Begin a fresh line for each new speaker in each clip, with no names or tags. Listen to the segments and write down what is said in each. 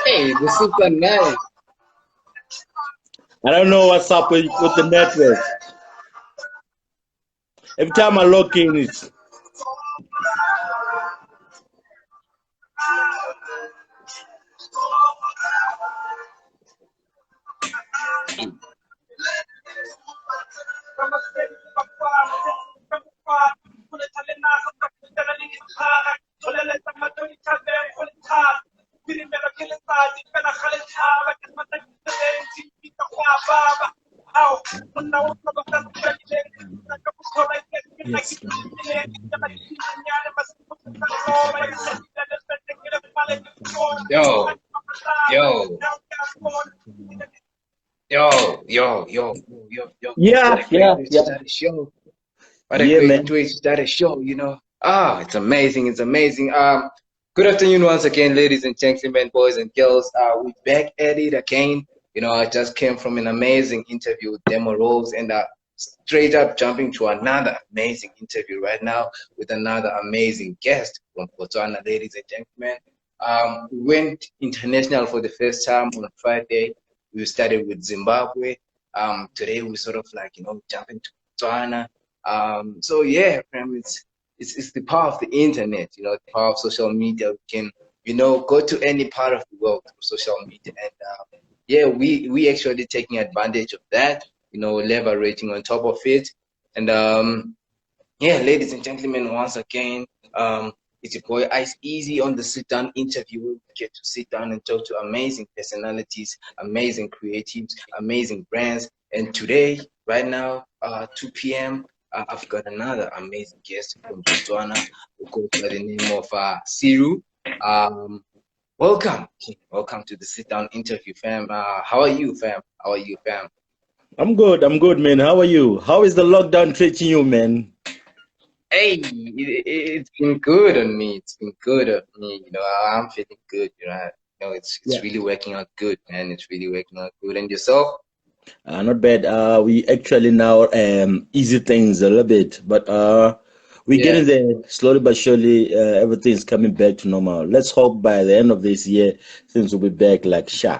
Hey, this is super nice.
I don't know what's up with the network. Every time I log in, it's
Yo, yo,
yeah.
What a great way to start a show. What a great way to start a show, you know. It's amazing. It's amazing. Good afternoon once again, ladies and gentlemen, boys and girls. We're back at it again. You know, I just came from an amazing interview with Demo Rose, and straight up jumping to another amazing interview right now with another amazing guest from Botswana, ladies and gentlemen. We went international for the first time on Friday. We started with Zimbabwe. Today we sort of like, you know, jumping to Botswana. So yeah, it's the power of the internet, you know, the power of social media. We can, you know, go to any part of the world through social media, and yeah, we actually taking advantage of that, you know, leveraging on top of it. And yeah, ladies and gentlemen, once again, it's your boy Ice Eazy on the sit down interview. We get to sit down and talk to amazing personalities, amazing creatives, amazing brands. And today, right now, 2 p.m., I've got another amazing guest from Botswana who goes by the name of Siru. Welcome to the sit down interview, fam. How are you, fam?
I'm good, man. How are you? How is the lockdown treating you, man?
Hey, it's been good on me. It's been good on me. You know, I'm feeling good. You know, it's really working out good, man. It's really working out good. And yourself?
Not bad. We actually now easy things a little bit, but we're getting there slowly but surely. Everything's coming back to normal. Let's hope by the end of this year things will be back like sha.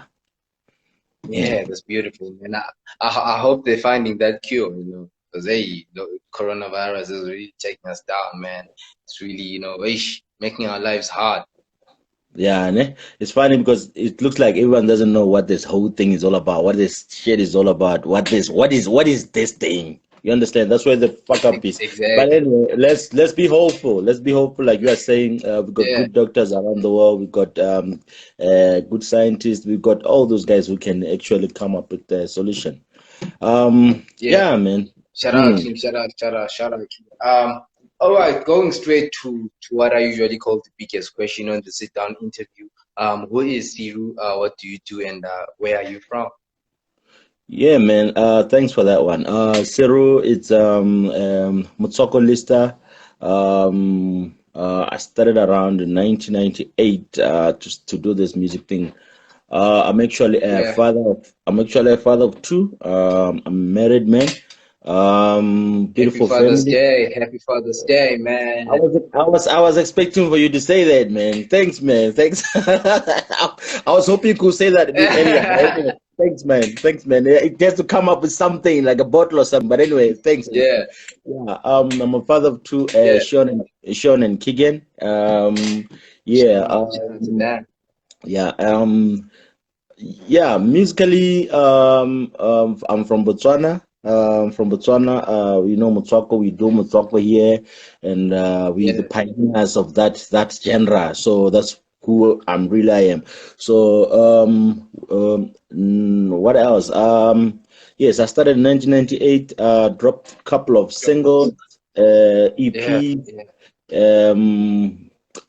Yeah, that's beautiful. And I hope they're finding that cure. You know, because the coronavirus is really taking us down, man. It's really, you know, making our lives hard.
Yeah, né? It's funny because it looks like everyone doesn't know what this whole thing is all about, what this shit is all about, what is this thing? You understand? That's where the fuck up is.
Exactly.
But anyway, let's be hopeful. Let's be hopeful, like you are saying. We've got good doctors around the world. We've got good scientists. We've got all those guys who can actually come up with the solution. Yeah, man.
Shout out, Kim. Shout out. All right, going straight to what I usually call the biggest question on the sit-down interview. Who is you? What do you do, and where are you from?
Yeah, man. Thanks for that one. Ciro, it's Motsoko Lista. I started around in 1998 to do this music thing. I'm actually a
Yeah.
father of two. I'm a married man.
Happy
Beautiful
Father's
family.
Day. Happy Father's Day, man.
I was expecting for you to say that, man. Thanks, man. Thanks. I was hoping you could say that a bit earlier. But anyway, thanks, man. Thanks, man. It has to come up with something like a bottle or something. But anyway, thanks, man.
Yeah.
Yeah. I'm a father of two,
Yeah.
Sean and Keegan. Yeah.
Shout out to them.
Yeah. Yeah, musically, I'm from Botswana. From Botswana, we know Motswako, we do Motswako here, and we the
Yeah.
pioneers of that genre. So that's who I am. So what else? Yes, I started in 1998. Dropped a couple of singles,
Yeah.
EP,
Yeah.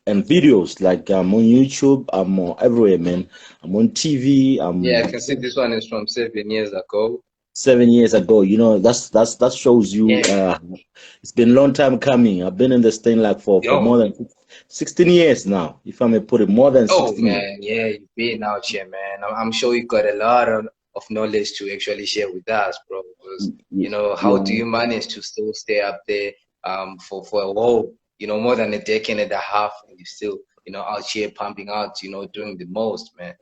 and videos. Like I'm on YouTube, I'm everywhere, man. I'm on TV.
Yeah. I
I'm
can see this one is from 7 years ago.
7 years ago. You know, that shows you.
Yeah.
It's been a long time coming. I've been in this thing like for more
Yo.
than 16 years now. If I may put it, more than
Oh
16 years.
man. Yeah. You've been out here, man. I'm sure you got a lot of knowledge to actually share with us, bro. Because how do
Yeah.
you manage to still stay up there for a whole more than a decade and a half, and you still out here pumping out, doing the most, man.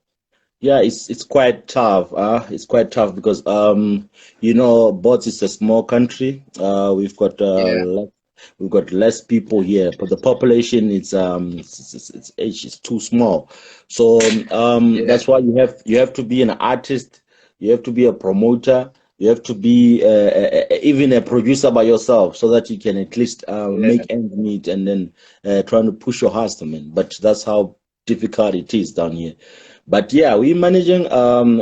Yeah, it's quite tough. It's quite tough because Bots is a small country.
Yeah.
We've got less people here, but the population it's too small. So
Yeah.
that's why you have to be an artist, you have to be a promoter, you have to be even a producer by yourself, so that you can at least
Yeah.
make ends meet, and then trying to push your hustle, man. But that's how difficult it is down here. But yeah, we managing.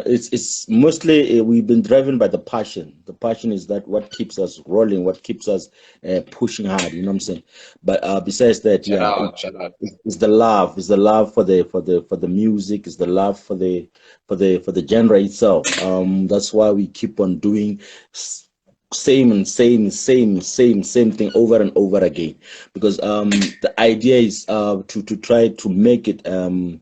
It's mostly we've been driven by the passion. The passion is that what keeps us rolling, what keeps us pushing hard. You know what I'm saying? But besides that,
Shout
yeah,
out, shout out.
it's the love. It's the love for the music. It's the love for the genre itself. That's why we keep on doing same and same thing over and over again, because the idea is to try to make it a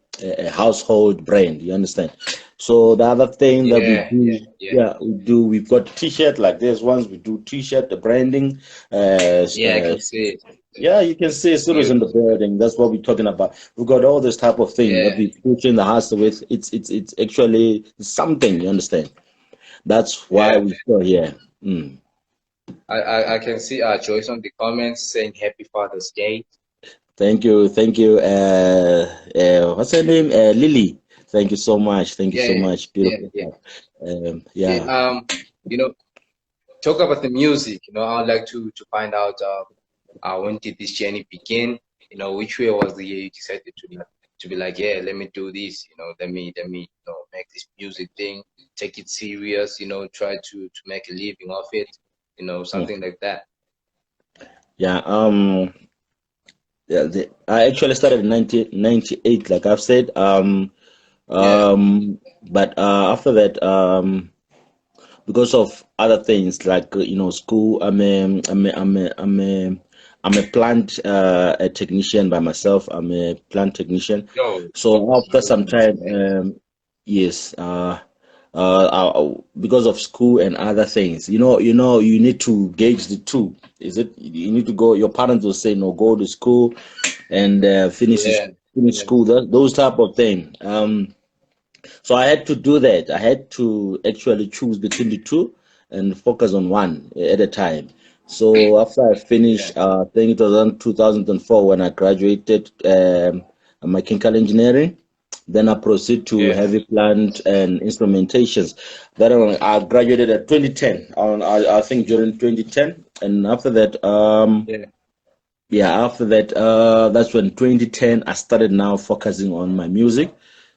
household brand, you understand. So the other thing that we
Yeah, yeah,
do,
yeah.
yeah, we've got t-shirt like this ones. We do t-shirt, the branding.
Yeah, I can see it.
Yeah, you can see
It's
Ceros in the
beautiful.
building. That's what we're talking about. We've got all this type of thing that
Yeah.
we push in the hustle with. It's actually something, you understand. That's why
Yeah.
we're still here. Mm.
I can see Joyce on the comments saying Happy Father's Day.
Thank you, thank you. What's her name? Lily. Thank you so much. Thank you
Yeah,
so
yeah,
much.
yeah,
Beautiful.
yeah. Yeah.
Yeah.
You know, talk about the music. I would like to find out when did this journey begin? Which way was the year you decided to be like, yeah, let me do this, let me make this music thing, take it serious, try to make a living off it,
Mm.
something like that.
Yeah. Yeah. I actually started in 1998, like I've said.
Yeah,
But after that, because of other things like school, I'm a plant a technician by myself. I'm a plant technician.
yo,
So after
salute,
some
man, it's
time,
amazing.
yes, because of school and other things, you need to gauge the two. Is it you need to go? Your parents will say no, go to school and
Yeah,
finish
yeah,
school. Those type of thing. So I had to do that. I had to actually choose between the two and focus on one at a time. So after I
yeah,
finished, I think it was in 2004 when I graduated mechanical engineering. Then I proceed to
yeah,
heavy plant and instrumentations. Then I graduated at 2010. I think during 2010, and after that,
yeah,
yeah, after that, that's when 2010 I started now focusing on my music,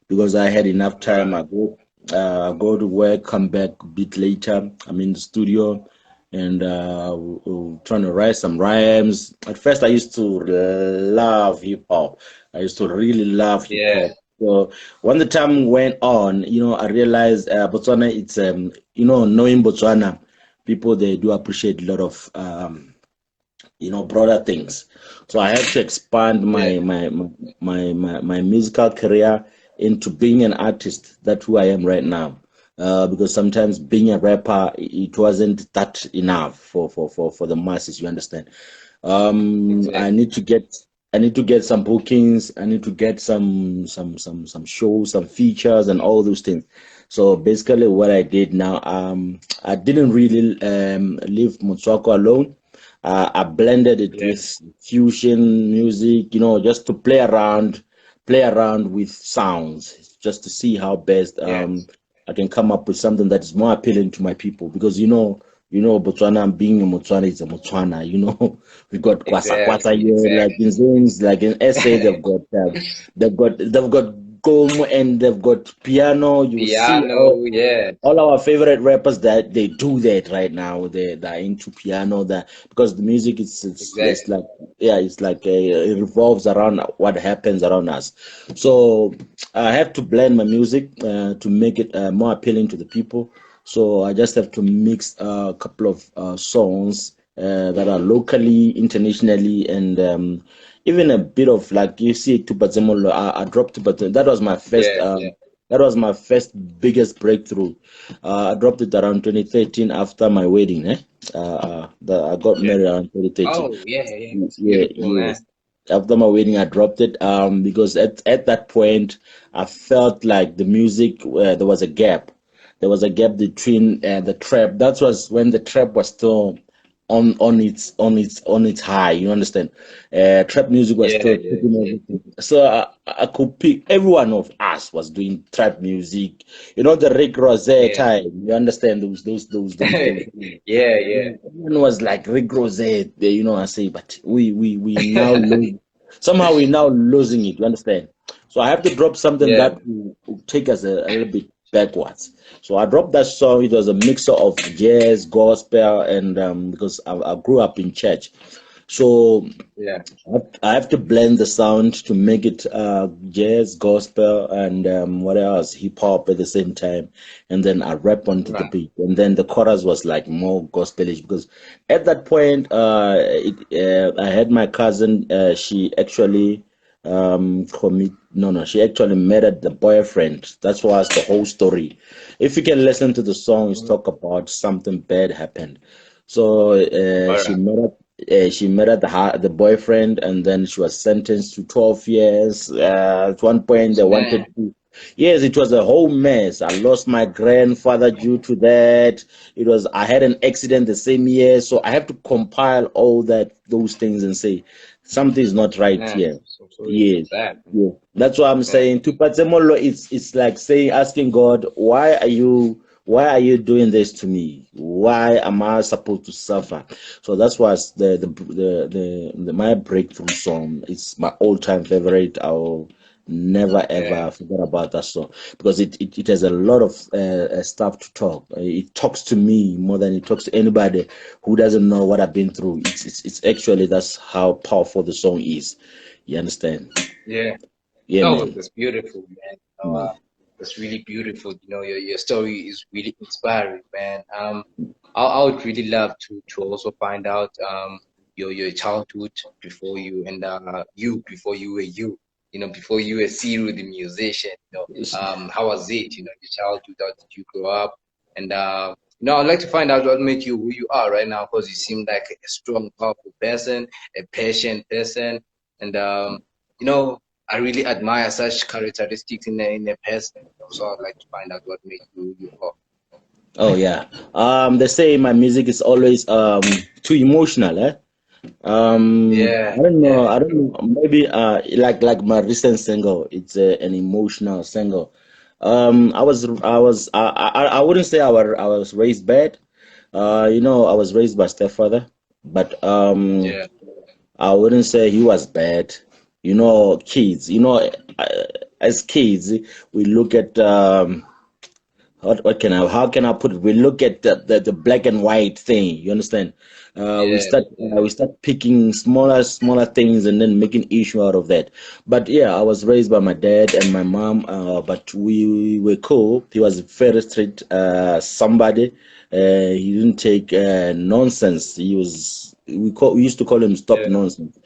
because I had enough time.
right,
Go to work, come back a bit later. I'm in the studio and trying to write some rhymes. At first, I used to love hip hop. I used to really love hip
yeah,
hop. So when the time went on, I realized Botswana. It's knowing Botswana, people they do appreciate a lot of broader things. So I had to expand
Yeah,
my musical career into being an artist. That's who I am right now. Because sometimes being a rapper, it wasn't that enough for the masses. You understand? I
exactly.
need to get some bookings. I need to get some shows, some features, and all those things. So basically, what I did now, I didn't really leave Motswako alone. I blended it
Yeah,
with fusion music, just to play around with sounds, just to see how best
yes,
I can come up with something that is more appealing to my people. Because Botswana, being a Motswana is a Motswana. We got Kwasa Kwasa
exactly,
here, like
exactly.
in things, like in SA, they've got Gomu and they've got piano. You see
Piano, yeah,
all our favorite rappers that they do that right now. They're into piano that because the music is it's
exactly.
like it's like it revolves around what happens around us. So I have to blend my music to make it more appealing to the people. So I just have to mix a couple of songs that are locally, internationally, and even a bit of like you see Tupazemolo. I dropped Tupazemolo. That was my first.
Yeah, yeah,
That was my first biggest breakthrough. I dropped it around 2013 after my wedding. I got
yeah.
married around 2013.
Oh, yeah, yeah. It's
Yeah,
beautiful, man.
yes. After my wedding, I dropped it because at that point, I felt like the music, there was a gap. There was a gap between the trap. That was when the trap was still on its high. You understand? Trap music was
Yeah,
still
yeah,
taking
yeah.
everything. So I could pick. Every one of us was doing trap music. The Rick Ross
Yeah.
time. You understand those.
Yeah, yeah,
Everyone was like Rick Ross. I say, but we now lose. Somehow we now losing it. You understand? So I have to drop something
yeah.
that will take us a little bit backwards. So I dropped that song. It was a mixer of jazz, gospel, and because I grew up in church, so
Yeah,
I have to blend the sound to make it jazz, gospel, and what else, hip hop at the same time, and then I rap onto the
right.
beat, and then the chorus was like more gospelish because at that point, I had my cousin. She actually commit. No, no, she actually married the boyfriend. That was the whole story. If you can listen to the song, it's
Mhm.
talk about something bad happened. So
All right.
she married the boyfriend, and then she was sentenced to 12 years. At one point, they wanted
Man,
to. Yes, it was a whole mess. I lost my grandfather due to that. I had an accident the same year, so I have to compile all those things and say something is not right
man.
here.
So it's so
Yes,
sad.
yeah. That's what I'm
Man.
saying. To Patsemolo, it's like saying, asking God, why are you doing this to me? Why am I supposed to suffer? So that's why my breakthrough song. It's my all-time favorite. I'll never
Yeah,
ever forget about that song because it has a lot of stuff to talk. It talks to me more than it talks to anybody who doesn't know what I've been through. It's actually that's how powerful the song is. You understand?
yeah.
Yeah,
Oh,
man.
that's beautiful, man.
Mm.
That's really beautiful. Your story is really inspiring, man. I would really love to also find out your childhood before you and you before you were you. Before you were Cyril the musician. How was it? Your childhood. How did you grow up? And I'd like to find out what made you who you are right now, because you seem like a strong, powerful person, a patient person, and you know. I really admire such characteristics in a person. So I'd like to find out what made you who you are.
Oh yeah. They say my music is always too emotional, eh? I
Yeah,
don't know.
yeah,
I don't know. Maybe like my recent single, it's an emotional single. I wouldn't say I was raised bad. I was raised by stepfather, but
yeah,
I wouldn't say he was bad. Kids. As kids, we look at how can I put it? We look at the black and white thing. You understand?
Yeah, yeah,
We start picking smaller things and then making issue out of that. But yeah, I was raised by my dad and my mom. But we were cool. He was very strict. Somebody. He didn't take nonsense. We used to call him stop
yeah.
nonsense.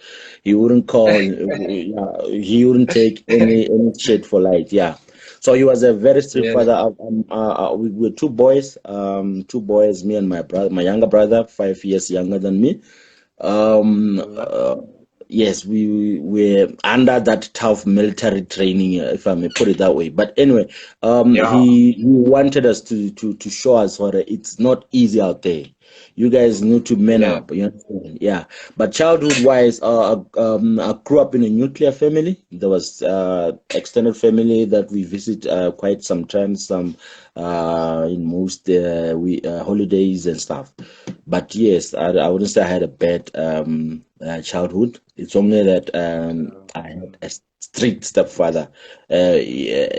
He wouldn't call. He wouldn't take any shit for light. Yeah. So he was a very strict
Yeah,
father. We were two boys, me and my brother, my younger brother, 5 years younger than me. Um,
uh,
uh, yes, we were under that tough military training, if I may put it that way. But anyway,
yeah,
he wanted us to show us what it's not easy out there. You guys need to man
yeah,
up. You understand? Yeah. But childhood wise, I grew up in a nuclear family. There was extended family that we visit quite sometimes, some in most we holidays and stuff. But yes, I wouldn't say I had a bad childhood. It's only that I had a strict stepfather. Yeah,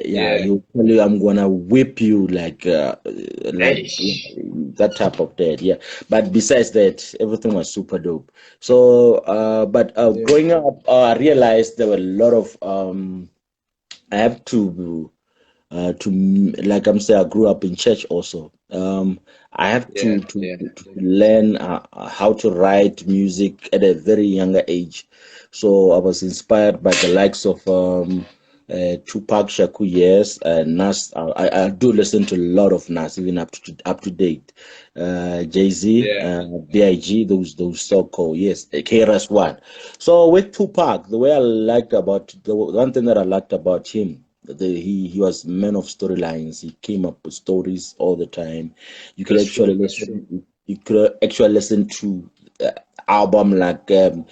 yeah.
he'll tell you, "I'm gonna whip you," like
Hey.
that type of dad. Yeah, but besides that, everything was super dope. So, but
Yeah,
growing up, I realized there were a lot of I have like I'm saying, I grew up in church also. I have
yeah, yeah,
to learn how to write music at a very younger age. So I was inspired by the likes of Tupac Shakur, yes, and Nas. I do listen to a lot of Nas, even up to date. Jay-Z,
yeah,
Big, those so called, yes, KRS One. So with Tupac, the one thing that I liked about him, he was man of storylines. He came up with stories all the time.
that's true, that's true.
You could actually listen to uh, album like To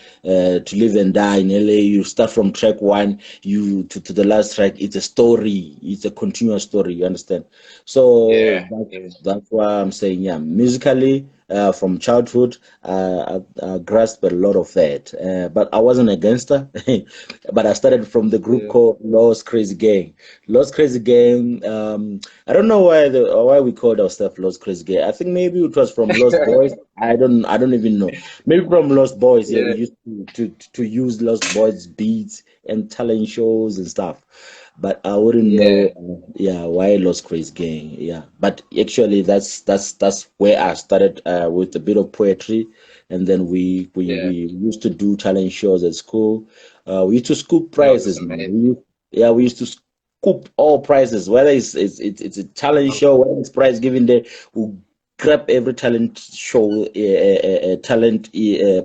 Live and Die in LA. You start from track one, to the last track. It's a story. It's a continuous story. You understand? So
Yeah, yeah,
that's why I'm saying, yeah, musically. From childhood, I grasped a lot of that. But I wasn't a gangster. But I started from the group
yeah.
called Lost Crazy Gang. Lost Crazy Gang. I don't know why we called ourselves Lost Crazy Gang. I think maybe it was from Lost Boys. I don't even know. Maybe from Lost Boys. Yeah, we
Yeah,
used to use Lost Boys beats and talent shows and stuff. But I wouldn't know,
yeah,
yeah, why Lost Crazy Gang. Yeah, but actually, that's where I started with a bit of poetry, and then
yeah.
we used to do talent shows at school. We used to scoop
No, that's
prizes, man.
amazing.
Yeah, we used to scoop all prizes, whether it's a talent show, whether it's prize giving day, we grab every talent show, talent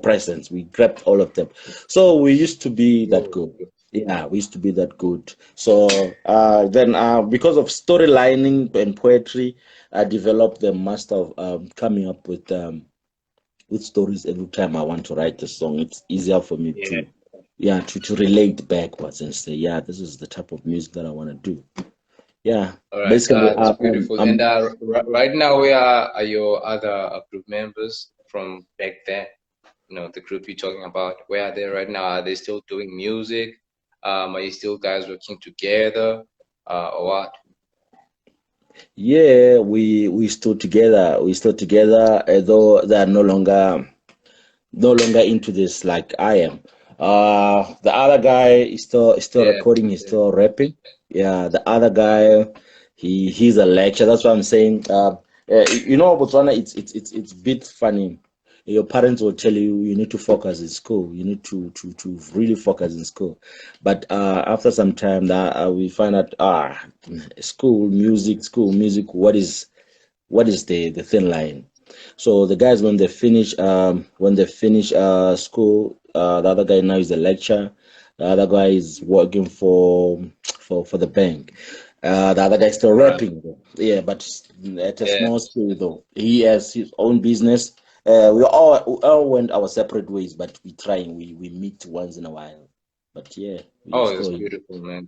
presents. We grabbed all of them. So we used to be that
Oh,
good. Yeah, we used to be that good. So then, because of storylining and poetry, I developed the master of coming up with stories every time I want to write a song. It's easier for me
yeah.
to relate backwards and say, yeah, this is the type of music that I want to do. Yeah,
All right,
basically,
that's beautiful. And right now, where are your other group members from back then? You know, the group you're talking about. Where are they right now? Are they still doing music? Are you still guys working together? Or what?
yeah, we stood together. We stood together, although they are no longer into this like I am. The other guy is still
Yeah,
recording, he's
yeah,
still rapping. Yeah, the other guy, he's a lecturer. That's what I'm saying. You know, Botswana, it's a bit funny. Your parents will tell you you need to focus in school. You need to really focus in school. But after some time, that we find out school music. What is the thin line? So the guys when they finish school, the other guy now is a lecturer. The other guy is working for the bank. The other guy is still
all right.
rapping, though. Yeah, but at a
Yeah.
small scale though. He has his own business. We all went our separate ways, but we meet once in a while. But yeah, we
Oh,
still
that's
here.
beautiful, man.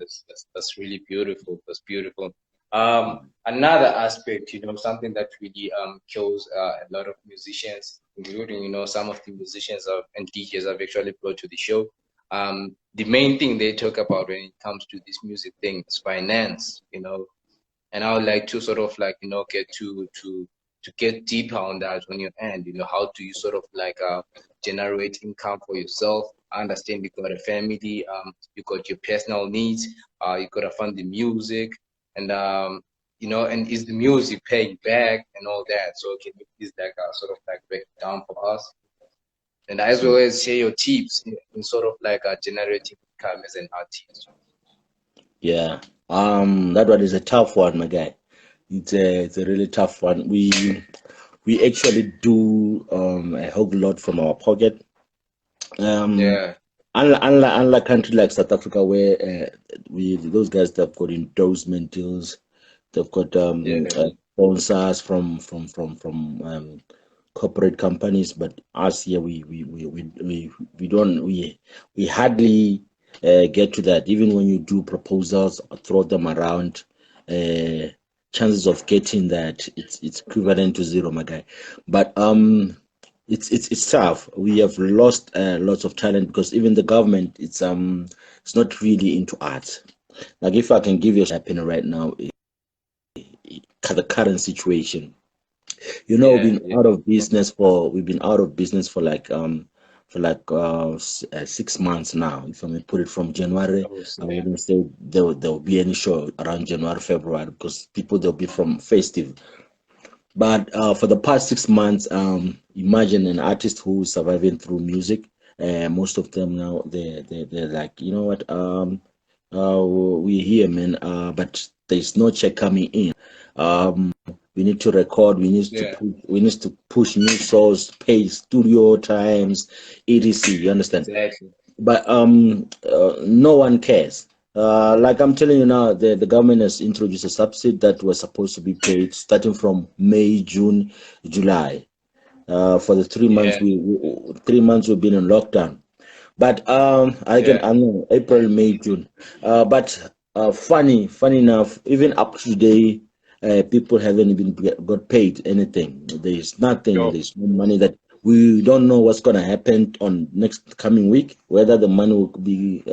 That's really beautiful. That's beautiful. Another aspect, something that really kills a lot of musicians, including some of the musicians and DJs I've actually brought to the show. The main thing they talk about when it comes to this music thing is finance. And I would like to sort of like, get to get deeper on that on your end. How do you sort of like generate income for yourself? I understand you got a family, you got your personal needs, you gotta fund the music, and and is the music paying back and all that? So can you please like sort of like break it down for us? And as well as share your tips in sort of like generating income as an artist.
Yeah. That one is a tough one, my guy. It's a really tough one. We actually do a whole lot from our pocket.
Yeah.
Unlike country like South Africa, where we those guys that have got endorsement deals, they've got
Yeah.
sponsors from corporate companies. But us here, we don't we hardly get to that. Even when you do proposals, or throw them around, chances of getting that it's equivalent to zero, my guy. But it's tough. We have lost lots of talent because even the government it's not really into art. Like if I can give you a happening right now, the current situation.
Yeah.
We've been out of business for 6 months now. If I may put it from January, I
Obviously.
wouldn't say there will be any show around January, February because people they'll be from festive. But for the past 6 months, imagine an artist who's surviving through music. Most of them now they're like, you know what? We're here, man. But there's no check coming in. We need to record.
Yeah.
We need to push new songs, pay studio times, etc. You understand?
Exactly.
But no one cares. Like I'm telling you now, the government has introduced a subsidy that was supposed to be paid starting from May, June, July. For the 3 months
Yeah.
we 3 months we've been in lockdown. But I
Yeah.
know April, May, June. But funny enough, even up to today, people haven't even got paid anything. There's nothing.
Sure.
There's no money that we don't know what's gonna happen on next coming week, whether the money will be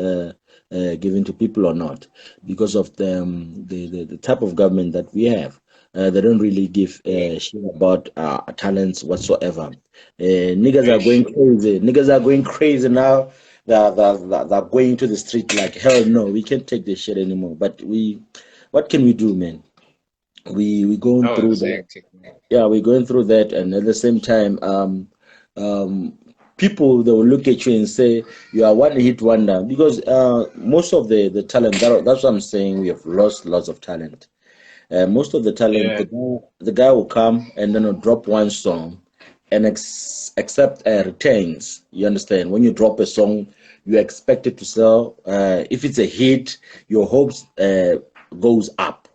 given to people or not, because of the type of government that we have. They don't really give
Yeah.
a shit about talents whatsoever. Niggas are
Very
going
sure.
crazy. Niggas are going crazy now. They're going to the street like hell. No, we can't take this shit anymore. But what can we do, man? We going
Oh,
through that.
exactly.
Yeah, we're going through that, and at the same time, um, people they will look at you and say you are one hit wonder because most of the talent. That's what I'm saying. We have lost lots of talent. Most of the talent,
Yeah.
the guy will come and then will drop one song and accept returns. You understand? When you drop a song, you expect it to sell. If it's a hit, your hopes goes up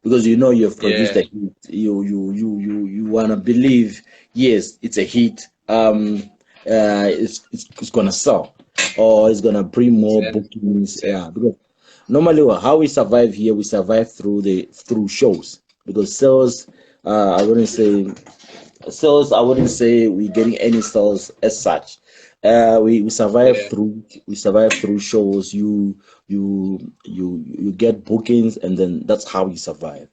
because you know you've produced
Yeah.
a hit. You wanna believe, yes, it's a hit. It's gonna sell or it's gonna bring more
Exactly.
bookings.
Exactly.
Yeah, because normally how we survive here, we survive through shows because sales. I wouldn't say we're getting any sales as such. We survive
Yeah.
through shows. You get bookings, and then that's how you survive.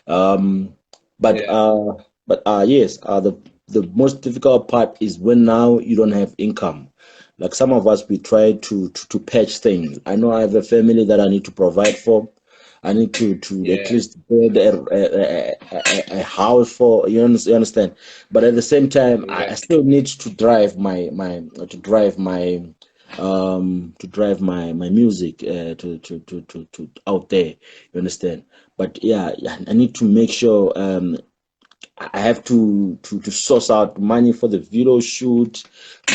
Um, but
Yeah.
uh, yes, the most difficult part is when now you don't have income. Like some of us, we try to patch things. I know I have a family that I need to provide for. I need to at
Yeah.
least build a house for you understand. But at the same time, I
Exactly.
still need to drive my music to out there. You understand? But yeah, I need to make sure I have to source out money for the video shoot,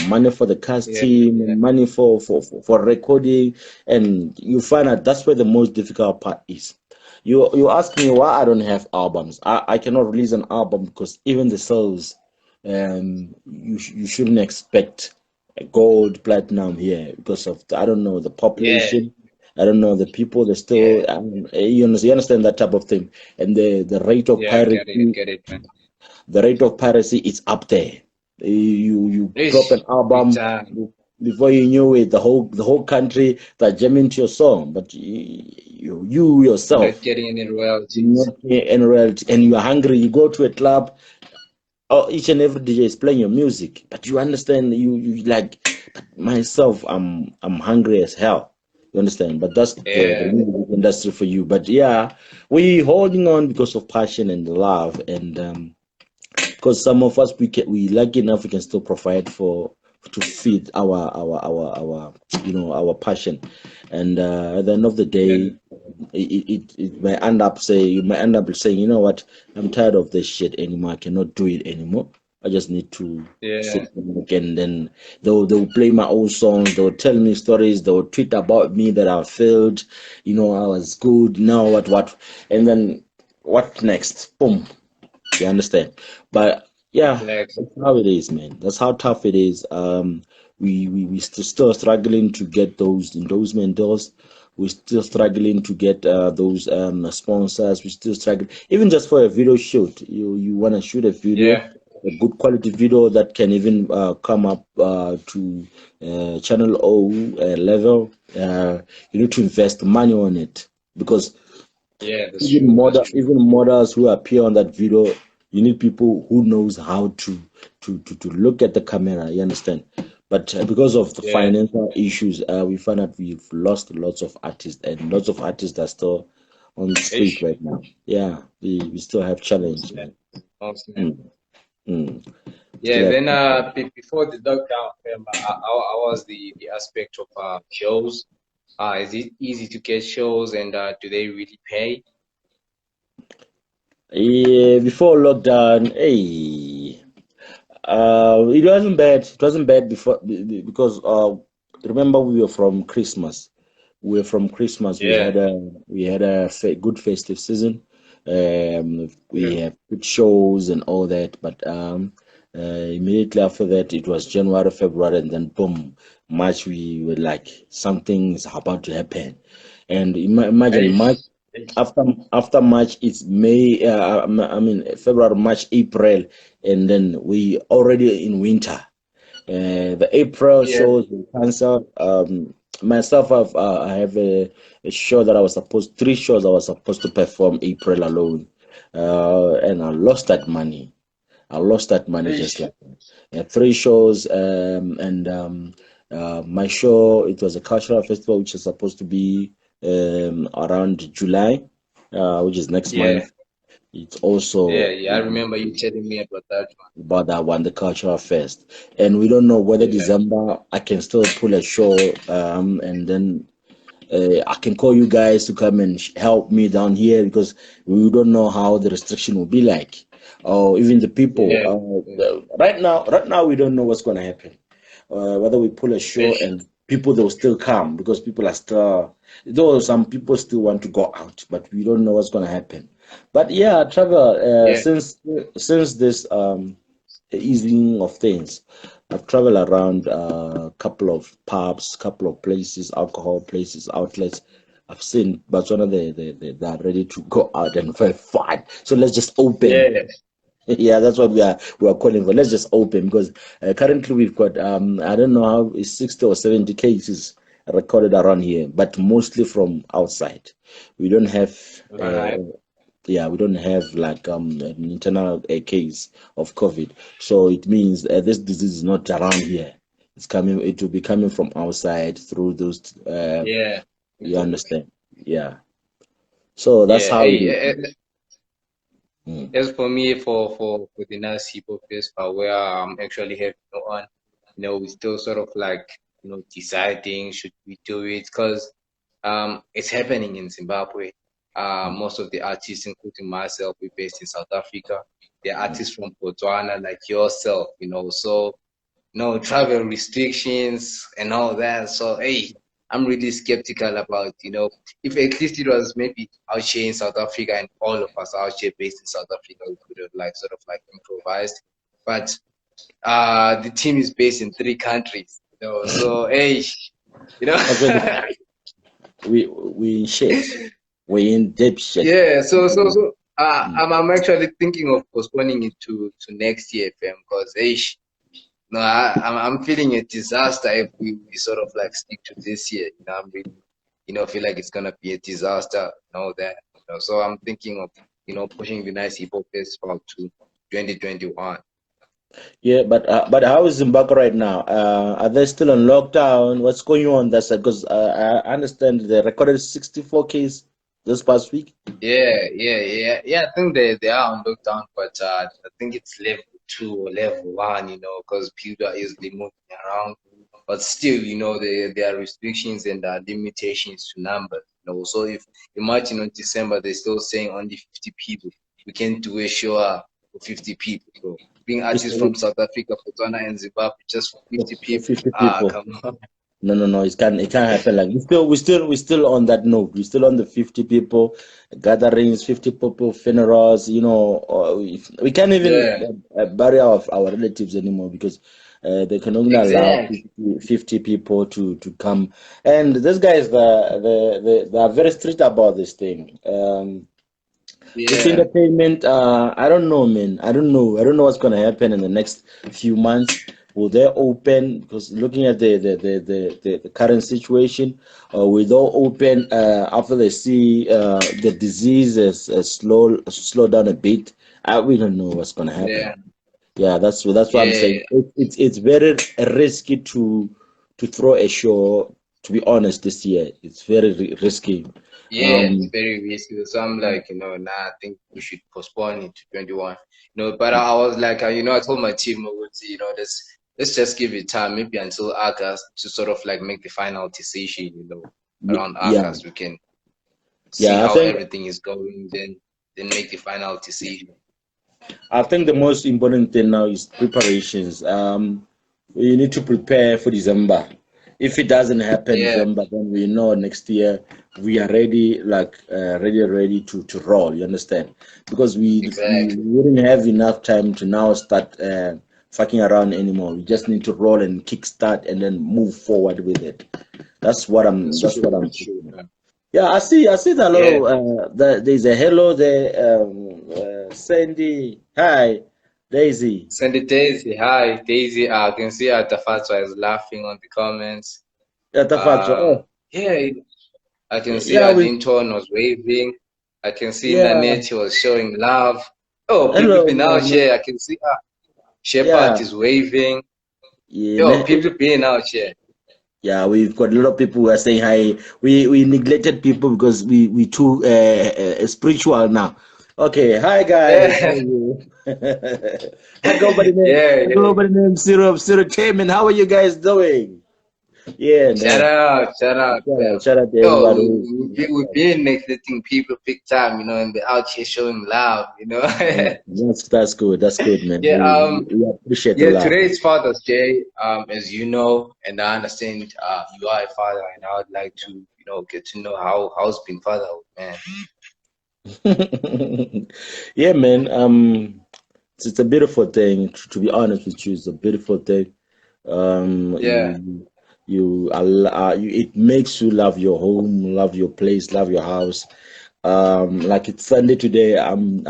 money for the cast
Yeah.
team,
Yeah.
and money for recording. And you find out that's where the most difficult part is. You ask me why I don't have albums. I cannot release an album because even the sales, you shouldn't expect a gold platinum here because of I don't know the
Yeah.
population. I don't know the people. They
Yeah.
still you understand that type of thing, and the rate of
Yeah. I get it. I
piracy
get it, man.
is up there. You drop
Ish.
an
Big
album,
time.
before you knew it, the whole country that jamming to your song, but you
You're not
yourself,
getting any
you're
royalties.
not getting any royalty, and you are hungry. You go to a club, oh, each and every DJ is playing your music, but you understand, you like, but myself, I'm hungry as hell. You understand? But that's the
Yeah,
music industry for you. But yeah, we holding on because of passion and love, and because some of us we lucky enough we can still provide for to feed our our passion, and at the end of the
yeah,
day, it may end up you might end up saying, you know what, I'm tired of this shit anymore. I cannot do it anymore. I just need to
yeah,
sit back, and then they'll play my old songs. They'll tell me stories. They'll tweet about me that I failed. I was good. Now what, and then what next? Boom. You understand? But yeah,
exactly.
that's how it is, man. That's how tough it is. We still struggling to get those endorsement deals. We're still struggling to get those sponsors. We still struggling, even just for a video shoot. You want to shoot a video,
Yeah,
a good quality video that can even come up to channel O level. You need to invest money on it because
yeah, that's true. That's true.
even models who appear on that video, you need people who knows how to look at the camera. You understand? But because of the
Yeah,
financial issues, we find that we've lost lots of artists, and lots of artists are still on the street
ish.
right now. Yeah, we still have challenge,
Awesome,
man.
awesome.
Mm, mm.
Yeah,
Still have.
then before the lockdown, how was the aspect of shows? Is it easy to get shows, and do they really pay?
Yeah, before lockdown, hey. It wasn't bad. It wasn't bad before because remember we were from Christmas. We were from Christmas.
Yeah,
We had a good festive season. We
yeah,
have good shows and all that. But immediately after that, it was January, February, and then boom, March. We were like something is about to happen, and imagine March
ish, ish.
after March, it's May. I mean February, March, April, and then we already in winter. The April
Yeah,
shows were canceled. Myself, I have a show that I was supposed, three shows I was supposed to perform April alone, and I lost that money. I lost that money just
ish.
like that. Three shows, and my show, it was a cultural festival which is supposed to be around July, which is next
Yeah,
month. It's also
yeah, yeah. I remember you telling me about that one.
about that one, the cultural fest, and we don't know whether
Yeah,
December I can still pull a show, and then I can call you guys to come and help me down here because we don't know how the restriction will be like, or even the people.
yeah, yeah.
Right now, we don't know what's going to happen. Whether we pull a show
Ish.
and people they'll still come because people are still, though some people still want to go out, but we don't know what's going to happen. But yeah, Trevor,
Yeah,
since this easing of things, I've traveled around a couple of pubs, couple of places, alcohol places, outlets. I've seen Botswana, they are ready to go out and very fun. So let's just open.
yeah.
Yeah, that's what we are calling for. Let's just open because currently we've got I don't know how it's 60 or 70 cases recorded around here, but mostly from outside. We don't have
All right.
yeah, we don't have like an internal case of COVID. So it means this disease is not around here. It's coming. It will be coming from outside through those.
Yeah,
You
exactly.
understand? Yeah. So that's
Yeah.
how it
Hey,
is. Mm.
as for me, for the nice hip hop festival where I'm actually having on, we still sort of like deciding should we do it because it's happening in Zimbabwe. Most of the artists, including myself, we're based in South Africa. The artists from Botswana, like yourself, so no travel restrictions and all that. So hey, I'm really skeptical about, if at least it was maybe out here in South Africa and all of us out here based in South Africa, we could have like sort of like improvised. But the team is based in three countries, so hey, you know.
Actually, we in shit. We in deep shit.
Yeah, so
Mm.
I'm actually thinking of postponing it to next year, fam, because hey, No, I'm feeling a disaster if we sort of like stick to this year. You know, I'm really, feel like it's gonna be a disaster and all that. So I'm thinking of, pushing the nice hip hop festival to 2021.
Yeah, but how is Zimbabwe right now? Are they still on lockdown? What's going on? That's because I understand they recorded 64 cases this past week.
Yeah. I think they are on lockdown, but I think it's level 2 or level 1. Because people are easily moving around. But still, there are restrictions and limitations to numbers. So if imagine on December they're still saying only 50 people, we can't do a show for 50 people, bro. Being
It's
artists from South Africa, Botswana, and Zimbabwe just for 50
for
people.
50 people.
Come on.
No. It can't happen. Like we still on that note. We're still on the 50 people gatherings, 50 people funerals. We can't
Yeah,
even bury our relatives anymore because they can only allow
exactly.
50 people to come. And these guys, they are very strict about this thing. This
Yeah,
entertainment, I don't know, man. I don't know what's gonna happen in the next few months. Will they open? Because looking at the current situation, will they open after they see the disease is slow down a bit? We don't know what's gonna happen.
yeah,
Yeah, that's what I'm
yeah.
saying. It's very risky to throw a show. To be honest, this year it's very risky.
Yeah, it's
Um,
very risky. So I'm like, nah, I think we should postpone it to 21. But I was like, I told my team, let's just give it time, maybe until August to sort of like make the final decision, around
yeah,
August we can see
yeah. I
how
think
everything is going, then make the final decision.
I think the most important thing now is preparations. We need to prepare for December. If it doesn't happen
Yeah,
December, then we know next year we are ready, like ready to roll. You understand? Because we
exactly.
wouldn't have enough time to now start fucking around anymore. We just need to roll and kickstart and then move forward with it. That's what I'm.
That's
That's what
true.
I'm
That's true,
thinking.
man.
Yeah, I see that a lot
Yeah.
of there's a hello there, Sandy. Hi, Daisy.
Send it Daisy. Hi, Daisy. I can see Atafatwa is laughing on the comments.
Yeah, Tafacho. Oh,
Yeah, I can see
yeah,
Linton was waving. I can see
yeah.
Nanette was showing love. Oh, people
Hello,
been out
man.
here. I can see Shepard
Yeah,
is waving.
yeah,
Yo, people being out here.
yeah. We've got a lot of people who are saying hi. We neglected people because we too spiritual now. Okay, hi guys. How
Yeah,
are you? I go by the name.
yeah,
I
yeah.
go by the name Syrup Chairman. How are you guys doing? Yeah, no.
Shout out, fam.
Shout out to
Yo,
everybody who's
we've been neglecting people big time, and they're out here showing love.
yeah, that's good. That's good, man.
Yeah,
We appreciate the
yeah,
love.
today is Father's Day, as you know, and I understand you are a father, and I would like to, get to know how's been fatherhood, man.
Yeah, man. It's a beautiful thing. To be honest with you, it's a beautiful thing. Um,
Yeah,
it makes you love your home, love your place, love your house. Like it's Sunday today. I'm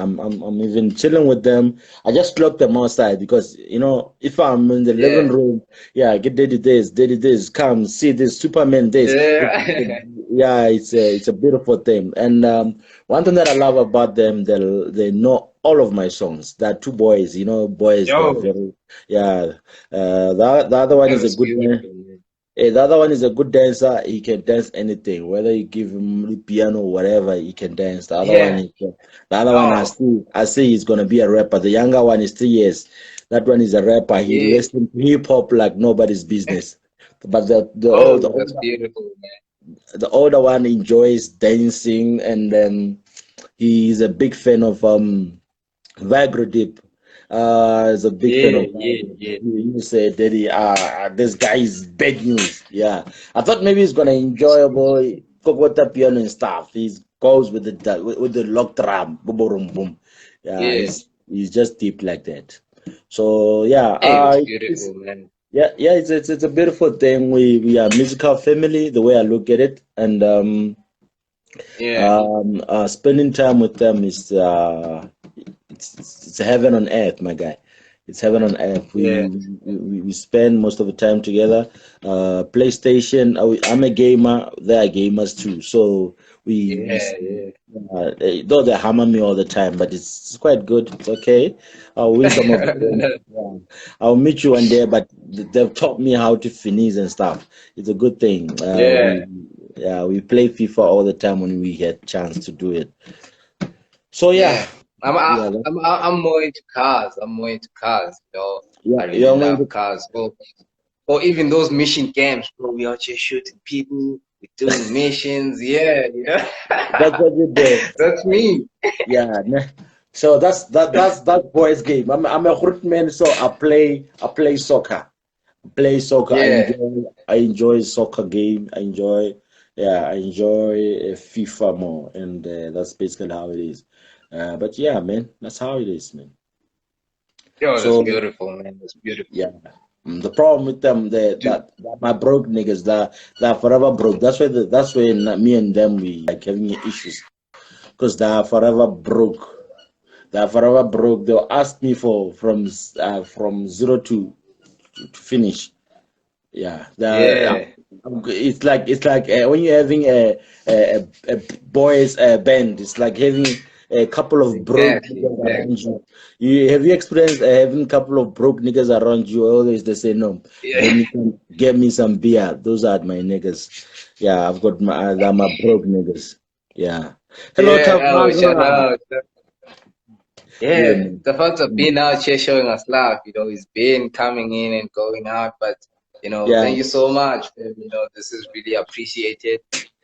even chilling with them. I just locked them outside because if I'm in the living
yeah,
room, yeah, I get daddy this, come see this Superman this.
yeah.
Yeah, it's a beautiful thing. And one thing that I love about them, they know all of my songs. There are two boys, boys. They're
Yo,
very yeah. The other one is a
that's
good
beautiful, man.
the other one is a good dancer. He can dance anything, whether you give him the piano or whatever, he can dance.
Yeah.
The other one
Oh,
I see he's gonna be a rapper. The younger one is 3 years. That one is a rapper. He
yeah.
listens to hip hop like nobody's business. But
Oh, that's beautiful,
the older one enjoys dancing, and he's a big fan of Viagra Dip. Is a big fan
man.
of
Yeah,
Viagra.
yeah,
You say, Daddy, this guy is bad news. Yeah, I thought maybe he's gonna enjoyable Kokota piano and stuff. He goes with the lock drum, boom, boom, boom. Yeah,
yeah.
he's just deep like that. So yeah,
Hey, that's
it's
beautiful, man.
yeah, it's a beautiful thing. We are a musical family, the way I look at it, and
Yeah.
spending time with them is it's heaven on earth, my guy. It's heaven on earth.
Yeah,
We spend most of the time together. PlayStation. I'm a gamer. They are gamers too. So we
yeah, yeah.
though they hammer me all the time, but it's quite good. It's okay. I'll win some of the games. Yeah. I'll meet you one day, but they've taught me how to finish and stuff. It's a good thing.
Yeah,
We play FIFA all the time when we get chance to do it. So yeah,
yeah. I'm I,
yeah,
I'm more into cars. I'm more into cars.
yeah.
I really
You're going
love
to,
cars. Or even those mission games, bro. We out here shooting people. We're doing missions. Yeah,
that's what you do.
That's me.
Yeah. So that's boys game. I'm a hood man, so I play soccer. Play soccer.
Yeah,
I enjoy soccer game. I enjoy FIFA more, and that's basically how it is. But yeah, man, that's how it is, man.
yo, that's
So
beautiful, man. That's beautiful.
yeah. The problem with them,
Dude,
that my broke niggas, that forever broke. That's why me and them we like having issues because they are forever broke. They are forever broke. They'll ask me for from zero to finish. Yeah,
yeah,
it's like when you're having a boys band. It's like having a couple of broke
exactly,
niggas
exactly.
around you. Have you experienced having a couple of broke niggas around you? Always they say no.
Yeah,
Get me some beer. Those are my niggas. Yeah, I've got they're my broke niggas. Yeah. Hello,
yeah.
tough
Oh, shout
man.
out.
Yeah,
Yeah,
man.
the fact of being out here showing us love, he's been coming in and going out, but
Yeah.
thank you so much, man. This is really appreciated.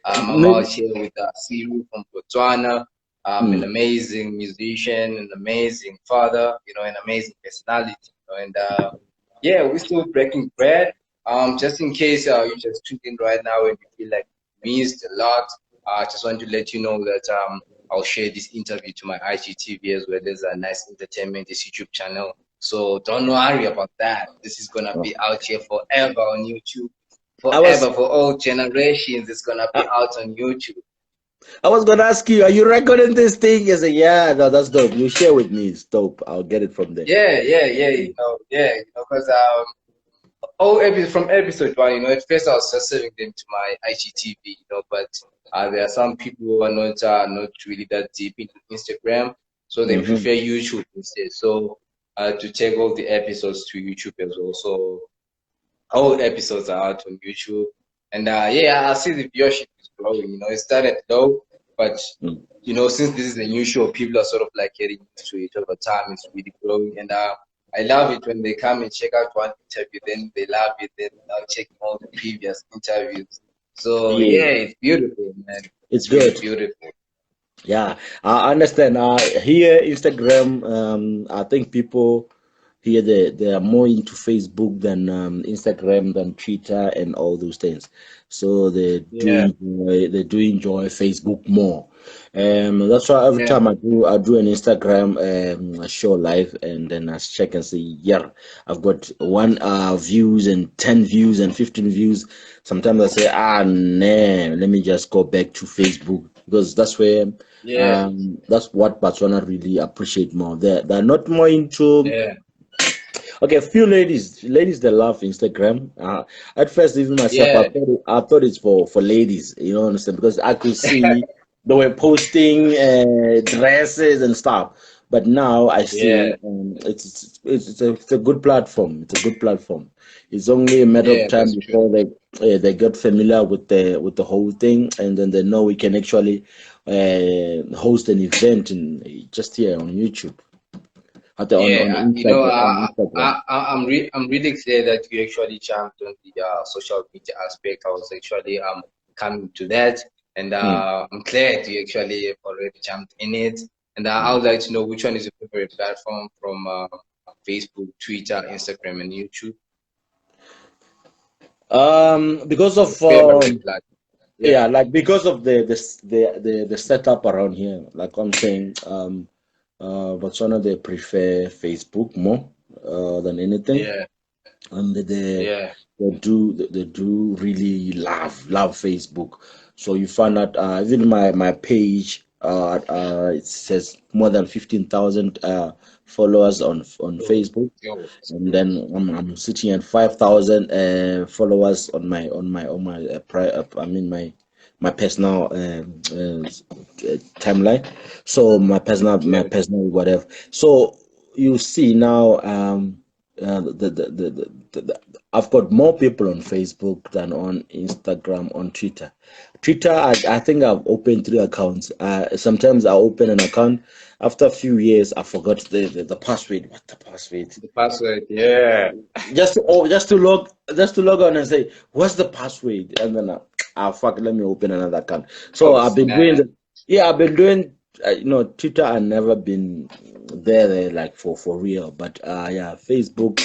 I'm out
Maybe.
here with Siru from Botswana, an
Mm.
amazing musician, an amazing father, an amazing personality, and yeah, we're still breaking bread. Just in case you just tuned in right now and you feel like you missed a lot, I just want to let you know that I'll share this interview to my IGTV as well as a nice entertainment, this YouTube channel. So don't worry about that. This is gonna
Oh.
be out here forever on YouTube,
I was
forever for all generations. It's gonna be out on YouTube.
I was gonna ask you, are you recording this thing? You say, yeah, no, that's dope. You share with me, it's dope. I'll get it from there.
Yeah, yeah, yeah. Because from episode one, at first I was just sending them to my IGTV, but there are some people who are not really that deep into Instagram, so they
Hmm.
prefer YouTube instead. So to take all the episodes to YouTube as well. So all episodes are out on YouTube, and yeah, I see the viewership is growing. It started low, but since this is a new show, people are sort of like getting used to it over time. It's really growing, and I love it when they come and check out one interview, then they love it, then now checking all the previous interviews. So
Yeah,
yeah, it's beautiful, man.
it's
It's really
good.
beautiful.
Yeah, I understand. Here, Instagram, I think people here they are more into Facebook than Instagram than Twitter and all those things. So
Yeah,
they do enjoy Facebook more. That's why every
yeah,
time I do an Instagram show live and then I check and see, yeah, I've got one views and 10 views and 15 views. Sometimes I say, nah, let me just go back to Facebook because
yeah,
that's what Botswana really appreciate more. They're not more into.
yeah,
Okay, a few ladies they love Instagram. At first, even myself,
yeah,
I thought it's for ladies. You know, understand? Because I could see they were posting dresses and stuff. But now I
yeah,
see it's a good platform. It's a good platform. It's only a matter of
yeah.
time
That's true.
before they get familiar with the whole thing, and then they know we can actually host an event just here on YouTube, on
Yeah,
Instagram.
I'm really glad that you actually jumped on the social media aspect. I was actually coming to that, and
Mm.
I'm glad you actually have already jumped in it. And I would like to know which one is your favorite platform from Facebook, Twitter, Instagram, and YouTube.
Because
Your
of
favorite platform. Yeah,
yeah, like because of the setup around here, like I'm saying, Botswana they prefer Facebook more than anything,
yeah,
and
yeah,
they do really love Facebook. So you find out even my page. It says more than 15,000 followers on Facebook, and then I'm sitting at 5,000 followers on my I mean my personal timeline. So my personal whatever. So you see now, I've got more people on Facebook than on Instagram, on Twitter. Twitter, I think I've opened 3 accounts. Sometimes I open an account. After a few years, I forgot the password. What the password?
The password, yeah.
Just to log on and say, what's the password? And then fuck, let me open another account. So
Oh,
I've been doing
snap.
the yeah, I've been doing Twitter. I've never been there like for real. But yeah, Facebook.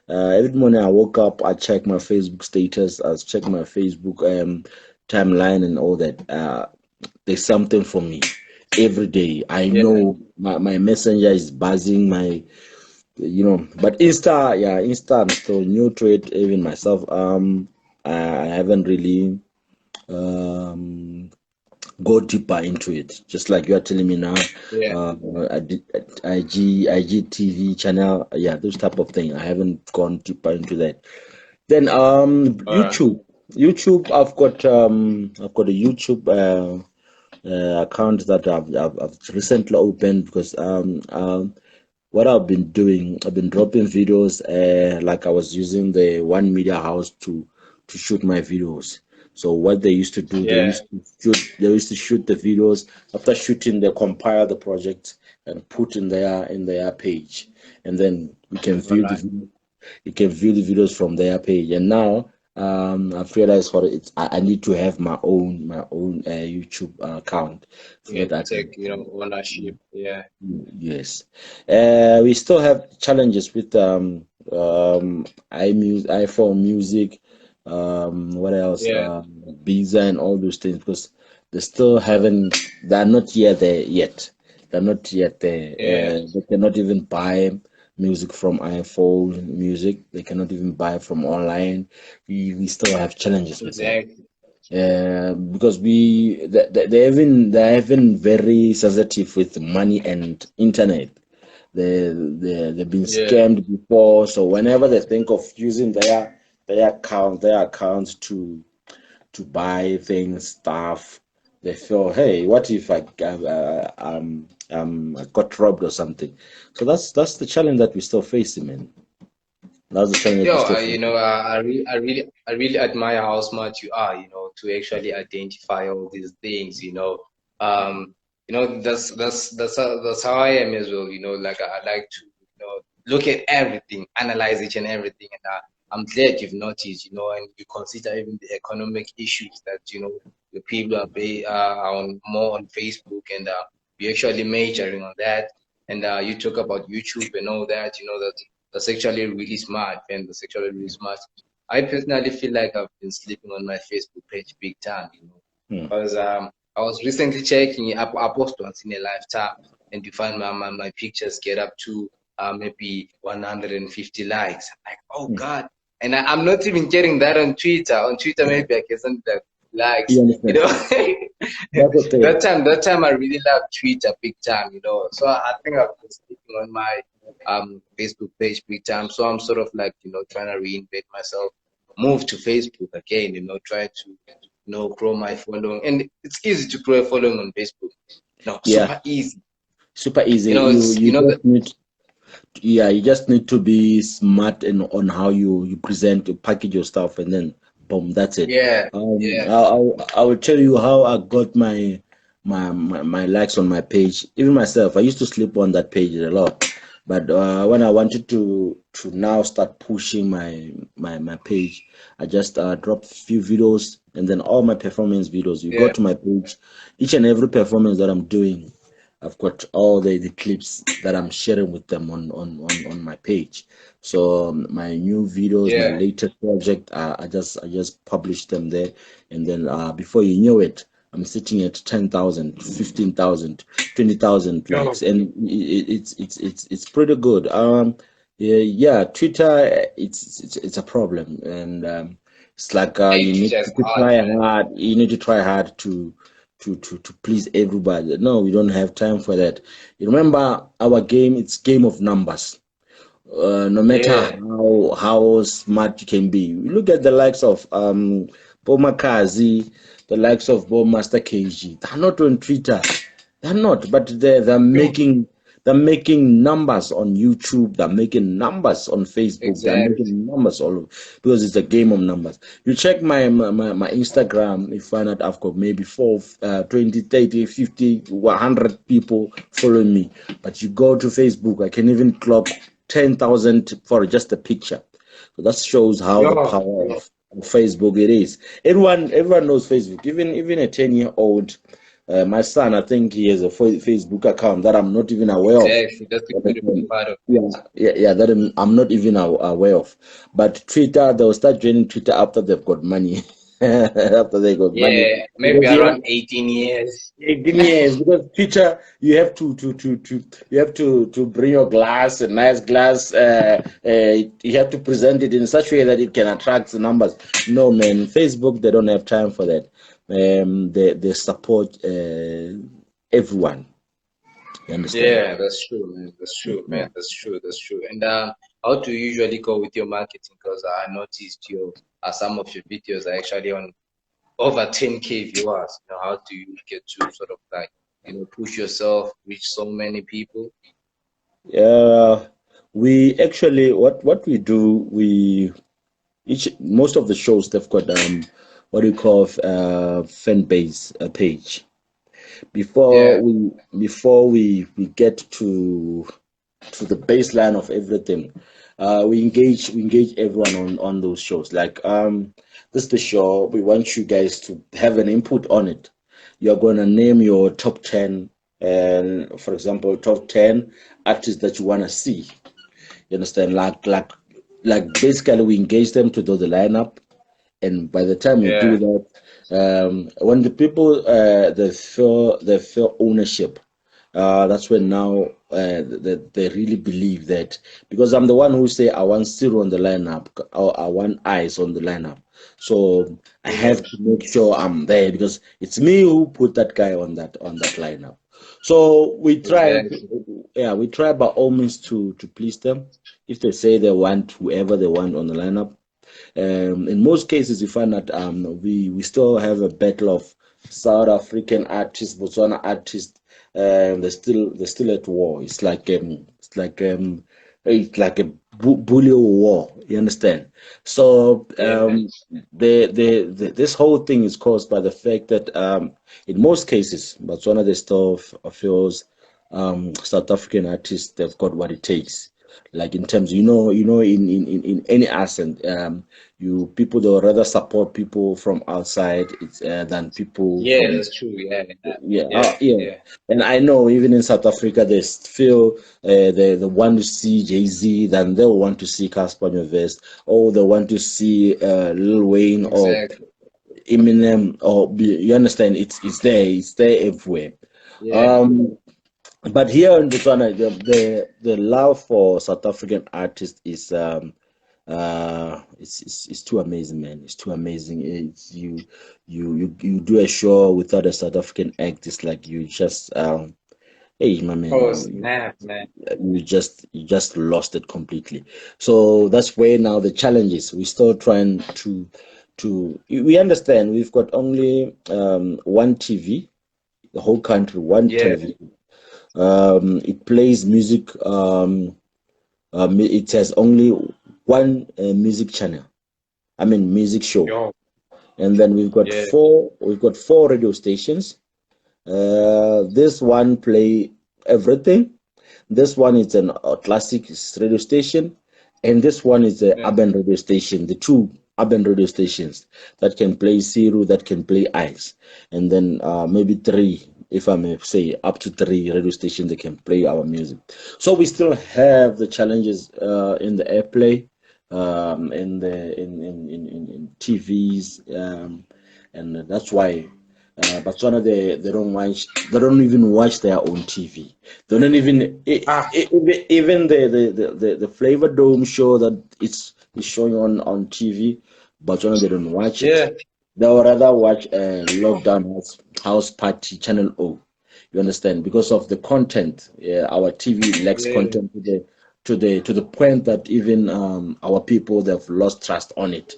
Every morning I woke up, I check my Facebook status, I check my Facebook timeline and all that. There's something for me every day. I
Yeah.
know my messenger is buzzing, but Insta, I'm still new to it, even myself. I haven't really um go deeper into it. Just like you are telling me now,
Yeah.
I did IGTV channel, yeah, those type of thing. I haven't gone deeper into that. Then
All right.
YouTube. I've got a YouTube account that I've recently opened because what I've been doing, I've been dropping videos. Like I was using the One Media House to shoot my videos. So what they used to do,
Yeah.
they used to shoot the videos. After shooting, they compile the project and put in their page, and then we can
All
view the
right.
video. You can view the videos from their page. And now I've realized what I need to have my own YouTube account so
Yeah.
that I can.
Take, ownership. Yeah.
Yes. We still have challenges with iPhone music, what else?
Yeah.
Visa and all those things because they still haven't, they're not yet there yet. They're not yet there.
Yeah.
They cannot even buy music from iPhone music. They cannot even buy from online. We still have challenges with that.
Exactly.
Because they're even very sensitive with money and internet. They've been
Yeah.
scammed before, so whenever they think of using their accounts to buy things, stuff, they feel, hey, what if I got robbed or something? So that's the challenge that we're still facing, man. That's the challenge that we're
Yo,
still
I really admire how smart you are, to actually identify all these things, that's how I am as well, like I like to, look at everything, analyze each and everything, and I'm glad you've noticed, and you consider even the economic issues that, the people are on more on Facebook, and you're actually majoring on that, and you talk about YouTube and all that, that's actually really smart, and that's actually really smart. I personally feel like I've been sleeping on my Facebook page big time,
Hmm.
because I was recently checking. I post once in a lifetime, and you find my pictures get up to maybe 150 likes. I'm like, oh
Hmm.
God! And I'm not even getting that on Twitter. On Twitter, maybe I get some likes.
You understand? That's the thing.
That time I really love Twitter big time. So I think I've been sleeping on my Facebook page big time. So I'm sort of like trying to reinvent myself, move to Facebook again. Try to grow my following, and it's easy to grow a following on Facebook. No,
Yeah,
super easy.
super easy.
It's
You just need you just need to be smart in on how you present, you package your stuff, and then boom, that's it.
yeah, yeah,
I will tell you how I got my likes on my page. Even myself, I used to sleep on that page a lot, but when I wanted to now start pushing my page, I just dropped a few videos, and then all my performance videos. You go
yeah,
to my page, each and every performance that I'm doing. I've got all the clips that I'm sharing with them on my page. So my new videos, my
yeah.
latest project, I just published them there, and then before you know it, I'm sitting at 10,000, 15,000, 20,000
Yo,
likes, and it's pretty good. Yeah, Twitter, it's a problem, and it's like
hey,
you need
Twitter is
to
hard,
try
man.
hard. You need to try hard to please everybody. No, we don't have time for that. You remember our game? It's game of numbers. No matter how smart you can be. Look at the likes of Pomakazi, the likes of Master KG. They're not on Twitter. They're not, but they're making numbers on YouTube. They're making numbers on Facebook.
Exactly.
They're making numbers all over because it's a game of numbers. You check my Instagram, you find out I've got maybe 20, 30, 50, 100 people following me. But you go to Facebook, I can even clock 10,000 for just a picture. So that shows how the power of Facebook it is. Everyone knows Facebook. Even a 10-year-old. My son, I think he has a Facebook account that I'm not even aware of.
Exactly, that's the beautiful part of it.
Yeah, that I'm not even aware of. But Twitter, they'll start joining Twitter after they've got money. After they got money.
Yeah, maybe around 18 years.
18 years, because Twitter, you have to bring your glass, a nice glass. You have to present it in such a way that it can attract the numbers. No, man, Facebook, they don't have time for that. They support everyone. You understand?
Yeah, that's true, man. That's true, man. That's true. That's true. And how do you usually go with your marketing? Because I noticed some of your videos are actually on over 10K viewers. You know, how do you get to sort of like, push yourself, reach so many people?
Yeah, we actually what we do, most of the shows they've got what do you call fan base page. Before we get to the baseline of everything, we engage everyone on those shows. Like this is the show, we want you guys to have an input on it. You're gonna name your top 10, and for example, top 10 artists that you wanna see. You understand? Like basically we engage them to do the lineup, and by the time we do that, when the people they feel ownership, that's when now they really believe that, because I'm the one who say I want Ciro on the lineup or I want Ice on the lineup, so I have to make sure I'm there because it's me who put that guy on that lineup. So we try, we try by all means to please them. If they say they want whoever they want on the lineup, in most cases, you find that we still have a battle of South African artists, Botswana artists. They're still at war. It's like a bully war. You understand? So this whole thing is caused by the fact that in most cases, Botswana they still feels South African artists, they've got what it takes. Like in terms, in any accent, you people they'll rather support people from outside than people.
Yeah, that's true.
Yeah. And I know even in South Africa, they feel they want to see Jay-Z, than they'll want to see Casper Nyovest, or they want to see Lil Wayne or Eminem, or you understand? It's there everywhere.
Yeah.
But here in Botswana, the love for South African artists is it's too amazing, man. It's too amazing. It's you do a show without a South African act. It's like you just hey, my man.
Oh snap, man.
You just lost it completely. So that's where now the challenge is. We're still trying to we understand we've got only one TV, the whole country, one TV. It plays music. It has only one music channel. I mean music show. And then we've got four radio stations. This one play everything. This one is a classic radio station, and this one is a urban radio station. The two urban radio stations that can play Siru, that can play Ice, and then maybe three, if I may say, up to three radio stations that can play our music. So we still have the challenges in the airplay, in TVs, and that's why Botswana they don't even watch their own TV. They don't even even the Flavor Dome show that it's showing on TV. Botswana they don't watch it. They would rather watch Lockdown House Party Channel O. You understand? Because of the content, our TV lacks
Yeah,
content to the point that even our people they've lost trust on it.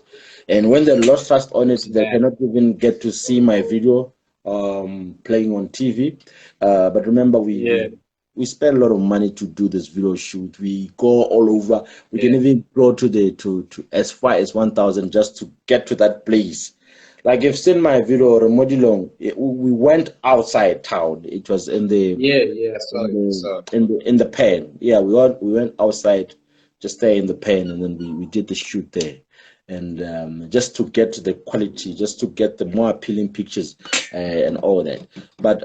And when they lost trust on it, they
man.
cannot even get to see my video playing on TV. But remember,
Yeah,
we spend a lot of money to do this video shoot. We go all over. We can
yeah,
even go to as far as 1,000 just to get to that place. Like you've seen my video, Remodilong, we went outside town. It was
yeah, yeah. I saw it. I saw it.
in the pen. Yeah, we went outside, just there in the pen, and then we did the shoot there. And just to get the quality, just to get the more appealing pictures and all that. But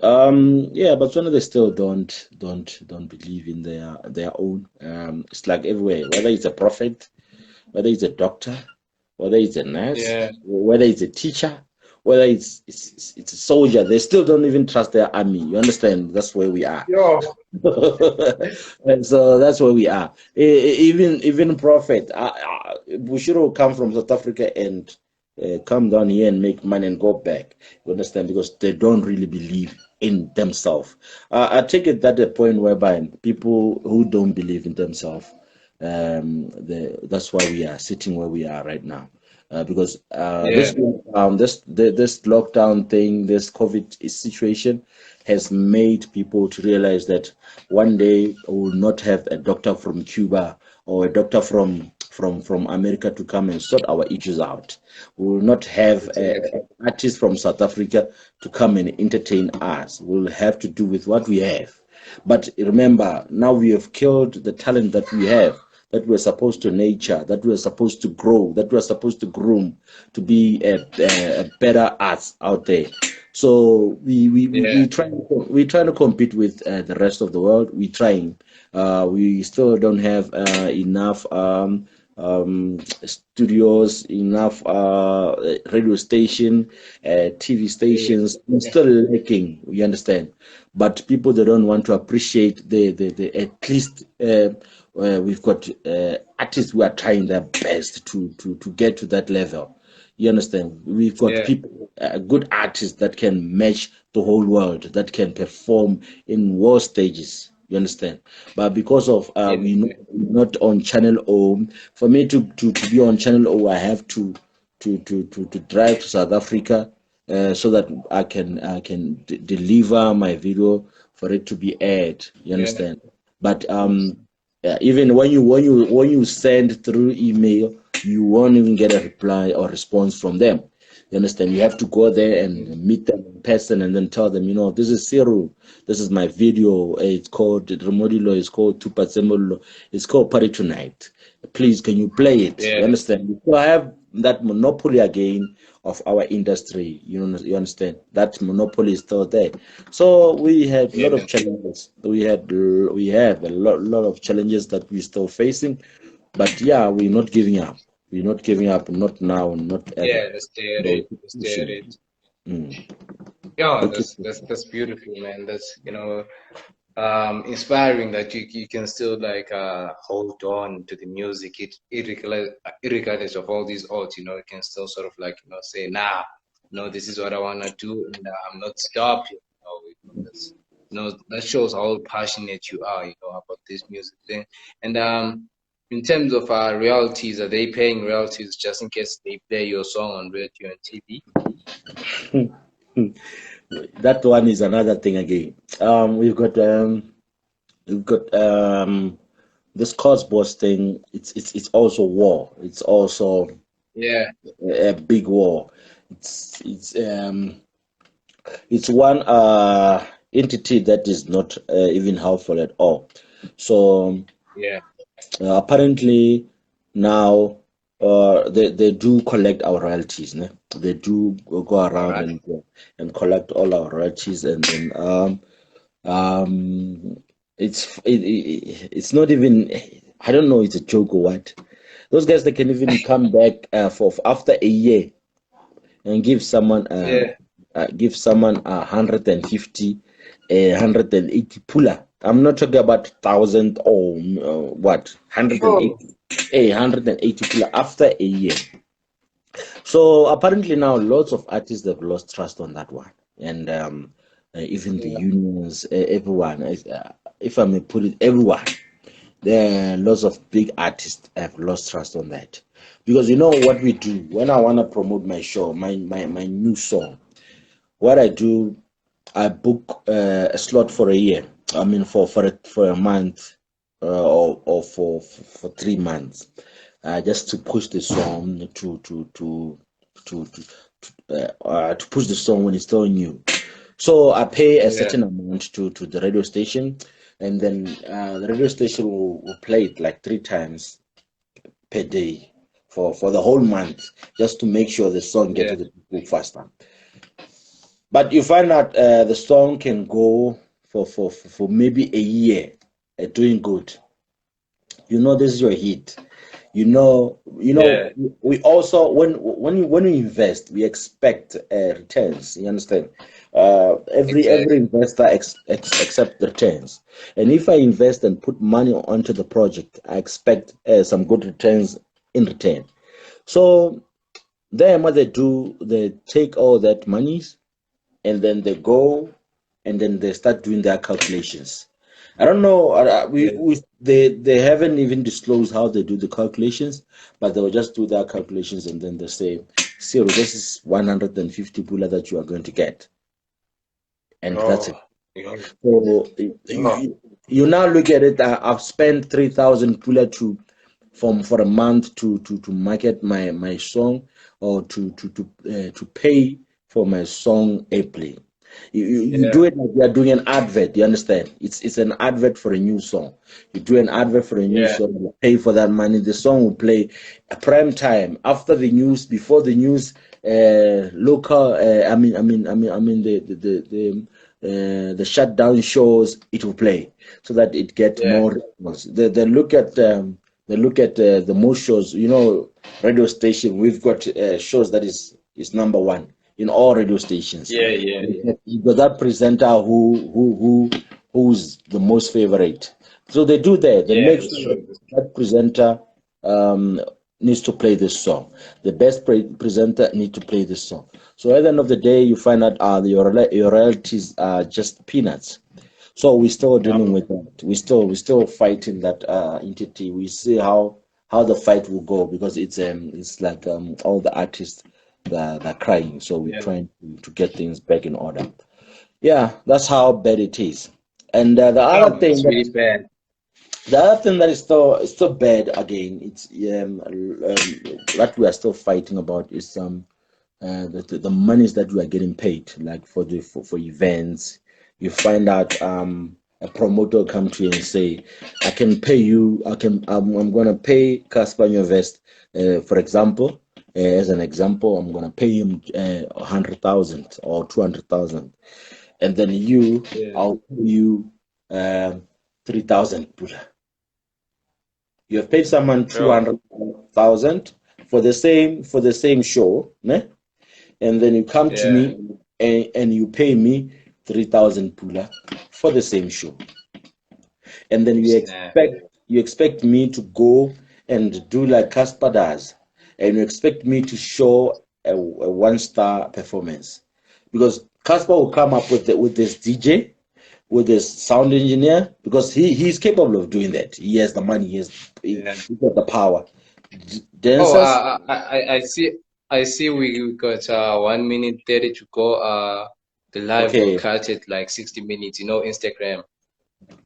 yeah, but some of they still don't believe in their own. It's like everywhere, whether it's a prophet, whether it's a doctor, whether it's a nurse,
Yeah,
whether it's a teacher, whether it's a soldier, they still don't even trust their army. You understand? That's where we are.
yo,
And so that's where we are. Even prophet, we should have come from South Africa and come down here and make money and go back. You understand? Because they don't really believe in themselves. I take it that the point whereby people who don't believe in themselves, that's why we are sitting where we are right now. Because
yeah,
this lockdown thing, this COVID situation, has made people to realize that one day we will not have a doctor from Cuba or a doctor from America to come and sort our issues out. We will not have
exactly.
an artist from South Africa to come and entertain us. We'll have to do with what we have. But remember, now we have killed the talent that we have, that we're supposed to nurture, that we're supposed to grow, that we're supposed to groom to be a better arts out there. So
Yeah,
we trying to compete with the rest of the world. We're trying. We still don't have enough studios, enough radio station, TV
yeah,
stations. We're still lacking. You understand? But people they don't want to appreciate the at least we've got artists who are trying their best to get to that level. You understand? We've got
yeah,
people, good artists that can match the whole world, that can perform in world stages. You understand? But because of
yeah,
we
yeah,
not on Channel O, for me to be on Channel O, I have to drive to South Africa so that I can deliver my video for it to be aired. You
yeah,
understand? But even when you send through email, you won't even get a reply or response from them. You understand? You have to go there and meet them in person and then tell them, this is Cyril. This is my video. It's called Remodilo. It's called Tupatsemolo. It's called Party Tonight. Please, can you play it? You
yeah,
understand? So I have that monopoly again of our industry. You understand? That monopoly is still there. So we had a lot of
yeah,
challenges. We have a lot of challenges that we're still facing. But yeah, we're not giving up. We're not giving up, not now, not ever.
yeah. Let's stay at
No,
it.
keep
Let's stay at
pushing.
it.
Mm.
Yeah,
We keep
that's beautiful, man. That's inspiring that you can still like hold on to the music. Irregardless of all these odds, you can still sort of like say, nah, no, this is what I wanna do, and I'm not stopping. That's that shows how passionate you are, about this music thing. And in terms of royalties, are they paying royalties just in case they play your song on radio and TV?
that one is another thing again. We've got this cosmos thing. It's also war. It's also
Yeah,
a big war. It's one entity that is not even helpful at all. So
yeah,
apparently now they do collect our royalties. Ne? They do go
all
around
right,
and collect all our royalties, and then um it's not even, I don't know, it's a joke or what. Those guys, they can even come back for after a year and
yeah.
give someone 150, 180 puller. I'm not talking about 1,000 or what,
Oh,
180, 180 puller after a year. So apparently now lots of artists have lost trust on that one, and even the
Yeah,
unions, everyone. If I may put it, everyone. There are lots of big artists have lost trust on that, because you know what we do when I want to promote my show, my new song. What I do, I book a slot for a year. I mean, for a month, or for 3 months, just to push the song to push the song when it's still new. So I pay a
yeah,
certain amount to the radio station, and then the radio station will play it like 3 times per day for the whole month, just to make sure the song get
yeah,
to the people faster. But you find out the song can go for maybe a year, doing good. You know this is your hit.
yeah.
We also when we invest, we expect returns. You understand? Every
Exactly.
investor accept returns, and if I invest and put money onto the project, I expect some good returns in return. So then what they do, they take all that monies, and then they go, and then they start doing their calculations. I don't know.
Yeah,
They haven't even disclosed how they do the calculations, but they will just do their calculations, and then they say, "Cyril, this is 150 pula that you are going to get," and that's
oh,
it.
yeah,
So
oh,
you now look at it. I've spent 3,000 pula for a month to market my song, or to pay for my song airplay. You do
yeah,
it like you are doing an advert. You understand? It's an advert for a new song. You do an advert for a new
yeah,
song. You pay for that money. The song will play at prime time, after the news, before the news. Local. The shutdown shows. It will play so that it get
yeah,
more response. They look at the most shows. Radio station. We've got shows that is number one in all radio stations.
yeah, yeah, yeah,
You got that presenter who's the most favorite. So they do that. They
yeah.
make
That's
sure
true. That's true.
that presenter um, needs to play this song. The best presenter need to play this song. So at the end of the day, you find out your royalties are just peanuts. So we're still dealing
Oh,
with that. We still fighting that entity. We see how the fight will go, because it's like all the artists that are crying. So we're
yeah.
trying to get things back in order. Yeah, that's how bad it is. And
Oh, it's really bad.
the other thing that is still bad again. It's what we are still fighting about is the monies that we are getting paid, like for events. You find out a promoter come to you and say, I can pay you. I'm gonna pay Casper Nyovest, for example. As an example, I'm gonna pay him 100,000 or 200,000, and then
Yeah,
I'll pay you 3,000 pula. You have paid someone two
oh,
hundred thousand for the same show, ne? And then you come to
yeah,
me, and you pay me 3,000 pula for the same show, and then you
snap.
expect me to go and do like Casper does, and you expect me to show a one-star performance, because Casper will come up with this DJ, with this sound engineer, because he's capable of doing that. He has the money,
Yeah.
he got the power.
Oh,
Dancers,
I see. I see. We got 1 minute 30 to go. The live will
okay.
cut it like 60 minutes. Instagram.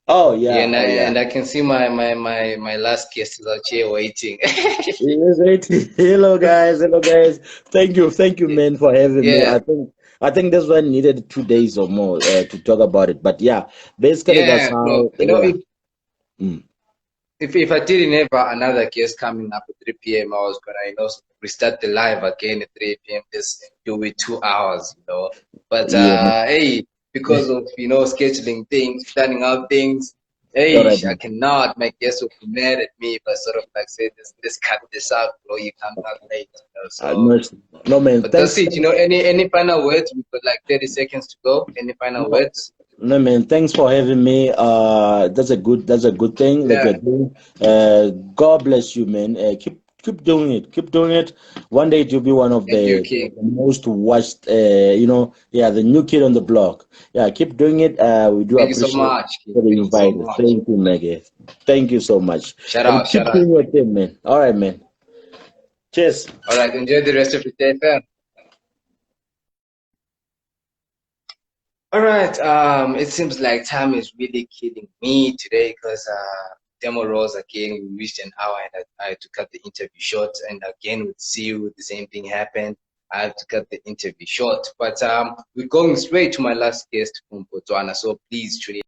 Oh
Yeah,
yeah,
and
oh yeah.
I can see my last guest is out here waiting.
Yes, right. Hello guys, hello guys. Thank you, man, for having me.
Yeah,
I think this one needed 2 days or more to talk about it. But yeah, basically that's
yeah. No,
how. Yeah. Mm.
if I didn't have another guest coming up at 3 p.m., I was gonna restart the live again at 3 p.m. Just do it 2 hours. But
Yeah.
hey, because of scheduling things, planning out things,
All
hey,
right.
I cannot. My guests will be mad at me if I sort of like say this cut this out, bro. You come back late. So,
No, no, man.
but that's
Thanks.
it. Any final words? We've got like 30 seconds to go. Any final
No,
words?
no, man. Thanks for having me. That's a good thing that
Yeah,
you're doing. God bless you, man. Keep doing it. Keep doing it. One day you'll be one of
Thank you,
the
King.
most watched. Yeah, the new kid on the block. Yeah, keep doing it. We do
Thank you so
appreciate
much, King.
for the
Thank you so
invite.
much.
Thank you, Maggie. Thank you so much.
Shout
And
out,
keep
shout out.
doing your thing, man. All right, man. Cheers.
All right, enjoy the rest of your day, fam. All right. It seems like time is really killing me today because demo rolls again. We reached an hour and I had to cut the interview short. And again, with you, the same thing happened. I had to cut the interview short. But we're going straight to my last guest from Botswana. So please, truly.